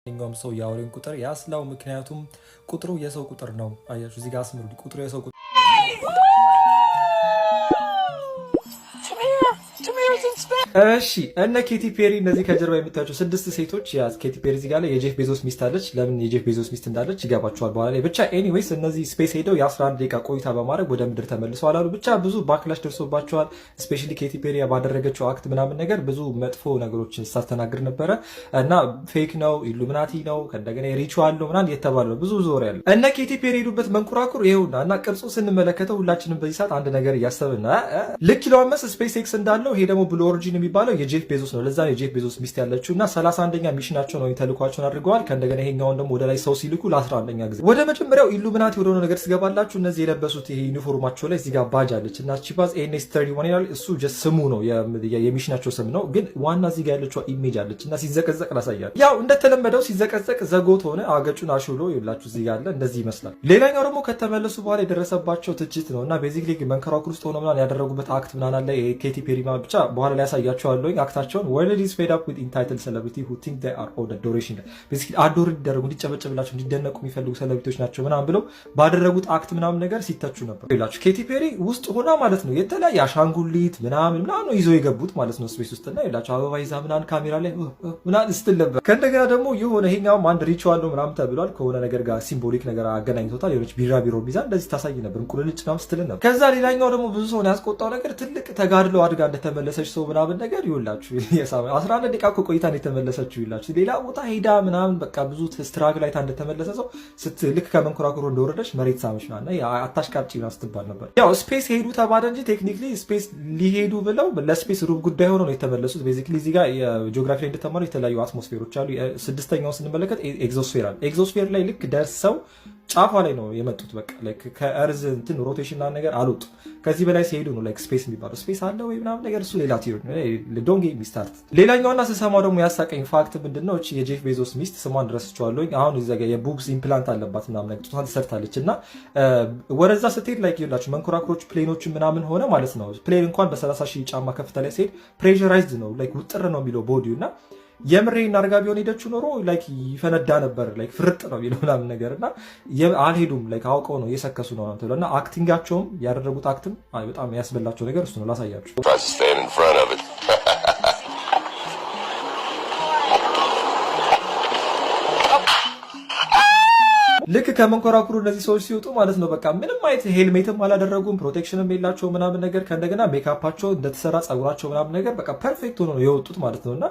ማንኛውም ሰው የአውሬን ቁጥር ያስላው። ምክንያቱም ቁጥሩ የሰው ቁጥር ነው። አያችሁ እዚህ ጋር አስምሩ። ቁጥሩ የሰው ቁጥር እሺ እነ ኬቲ ፔሪ እነዚህ ከጀርባ የምታዩቸው 6 ሴቶች ያ ኬቲ ፔሪ እዚህ ጋር ላይ የጄፍ ቤዞስ ሚስት አለች። ለምን የጄፍ ቤዞስ ሚስት እንዳለች ይገባቸዋል በኋላ ላይ። ብቻ ኤኒዌይስ እነዚህ ስፔስ ሄደው የ11 ደቂቃ ቆይታ በማድረግ ወደ ምድር ተመልሰዋል አሉ። ብቻ ብዙ ባክላሽ ደርሶባቸዋል። ስፔሻሊ ኬቲ ፔሪ ባደረገችው አክት ምናምን ነገር ብዙ መጥፎ ነገሮችን ስታስተናግድ ነበረ እና ፌክ ነው ኢሉሚናቲ ነው ከእንደገና ሪቹዋል ነው ምናምን የተባለ ነው ብዙ ዞር ያለ እነ ኬቲ ፔሪ ሄዱበት መንኮራኩር ይኸውና። እና ቅርጹ ስንመለከተው ሁላችንም በዚህ ሰዓት አንድ ነገር እያሰብን ልክ ኢሎን መስክ ስፔስ ኤክስ እንዳለው ይሄ ደግሞ ብሉ ኦሪጂን የሚባለው የጄፍ ቤዞስ ነው። ለዛ ነው የጄፍ ቤዞስ ሚስት ያለችው እና 31ኛ ሚሽናቸው ነው ተልኳቸውን አድርገዋል። ከእንደገና ይሄኛውን ደግሞ ወደ ላይ ሰው ሲልኩ ለ11ኛ ጊዜ። ወደ መጀመሪያው ኢሉሚናቲ ወደሆነ ነገር ስገባላችሁ እነዚህ የለበሱት ይሄ ዩኒፎርማቸው ላይ እዚህ ጋር ባጅ አለች እና ቺፓዝ ኤንኤስ 31 ይላል። እሱ ጀስት ስሙ ነው የሚሽናቸው ስም ነው። ግን ዋና እዚህ ጋር ያለችው ኢሜጅ አለች እና ሲዘቀዘቅ ላሳያል። ያው እንደተለመደው ሲዘቀዘቅ ዘጎት ሆነ አገጩን አሽሎ ይላችሁ እዚህ ጋር አለ እንደዚህ ይመስላል። ሌላኛው ደግሞ ከተመለሱ በኋላ የደረሰባቸው ትችት ነው እና ቤዚክሊ መንከራኩር ውስጥ ሆነ ምናምን ያደረጉበት አክት ምናምን አለ። ኬቲ ፔሪ ብቻ በኋላ ላይ ያሳያቸዋለሁ አክታቸውን ወርልድ ኢዝ ፌድ አፕ ዊዝ ኢንታይትል ሴሌብሪቲ ሁ ቲንክ ዴይ አር ኦልድ አዶሬሽን ቤዚክሊ አዶር እንዲደረጉ እንዲጨበጨብላቸው እንዲደነቁ የሚፈልጉ ሴሌብሪቲዎች ናቸው ምናምን ብለው ባደረጉት አክት ምናምን ነገር ሲተቹ ነበር ይላችሁ። ኬቲ ፔሪ ውስጥ ሆና ማለት ነው የተለያየ አሻንጉሊት ምናምን ነው ይዘው የገቡት ማለት ነው ስፔስ ውስጥ እና ይላችሁ አበባ ይዛ ምናምን ካሜራ ላይ ምናምን ስትል ነበር። ከእንደገና ደግሞ የሆነ ይሄኛውም አንድ ሪቹዋል ነው ምናምን ተብሏል። ከሆነ ነገር ጋር ሲምቦሊክ ነገር አገናኝቶታል። የሆነች ቢራቢሮ ቢዛ እንደዚህ ታሳይ ነበር እንቁልልጭ ምናምን ስትል ነበር። ከዛ ሌላኛው ደግሞ ብዙ ሰውን ያስቆጣው ነገር ትልቅ ተጋድሎ አድጋ እንደተመለሰች ሰው ምናምን ነገር ይውላችሁ 11 ደቂቃ እኮ ቆይታ ነው የተመለሰችው ይላችሁ። ሌላ ቦታ ሄዳ ምናምን በቃ ብዙ ስትራግል አይታ እንደተመለሰ ሰው ስትልክ ከመንኮራኩሩ እንደወረደች መሬት ሳመች እና አታሽቃብጪ ምናምን ስትባል ነበር። ያው ስፔስ ሄዱ ተባለ እንጂ ቴክኒክሊ ስፔስ ሊሄዱ ብለው ለስፔስ ሩብ ጉዳይ ሆኖ ነው የተመለሱት። ቤዚክሊ እዚህ ጋር የጂኦግራፊ ላይ እንደተማሩ የተለያዩ አትሞስፌሮች አሉ። ስድስተኛውን ስንመለከት ኤግዞስፌር አለ። ኤግዞስፌር ላይ ልክ ደርሰው ጫፏ ላይ ነው የመጡት። በቃ ላይክ ከእርዝ እንትን ሮቴሽን እና ነገር አልወጡ። ከዚህ በላይ ሲሄዱ ነው ላይክ ስፔስ የሚባለው። ስፔስ አለ ወይ ምናምን ነገር እሱ ሌላ ቲዮሪ ነው። ዶንት ጌት ሚ ስታርት። ሌላኛውና ስሰማው ደግሞ ያሳቀኝ ፋክት ምንድነው? እቺ የጄፍ ቤዞስ ሚስት ስሟን ረስቼዋለሁ። አሁን እዛ ጋር የቡብስ ኢምፕላንት አለባት ምናምን ነገር ጡቷን ተሰርታለች እና ወደዛ ስትሄድ ላይክ ይላችሁ መንኮራኩሮች ፕሌኖች ምናምን ሆነ ማለት ነው። ፕሌን እንኳን በ30,000 ጫማ ከፍታ ላይ ሲሄድ ፕሬሸራይዝድ ነው ላይክ ውጥር ነው የሚለው ቦዲው እና የምሬ እናርጋ ቢሆን ሄደችው ኖሮ ላይክ ይፈነዳ ነበር ላይክ ፍርጥ ነው የሚለው ምናምን ነገር እና አልሄዱም ላይክ አውቀው ነው እየሰከሱ ነው ማለት እና አክቲንጋቸውም ያደረጉት አክትም በጣም ያስበላቸው ነገር እሱ ነው። ላሳያችሁ ልክ ከመንኮራኩሩ እነዚህ ሰዎች ሲወጡ ማለት ነው በቃ ምንም አይነት ሄልሜትም አላደረጉም፣ ፕሮቴክሽንም የላቸው ምናምን ነገር ከእንደገና ሜካፓቸው እንደተሰራ ጸጉራቸው ምናምን ነገር በቃ ፐርፌክት ሆኖ ነው የወጡት ማለት ነውና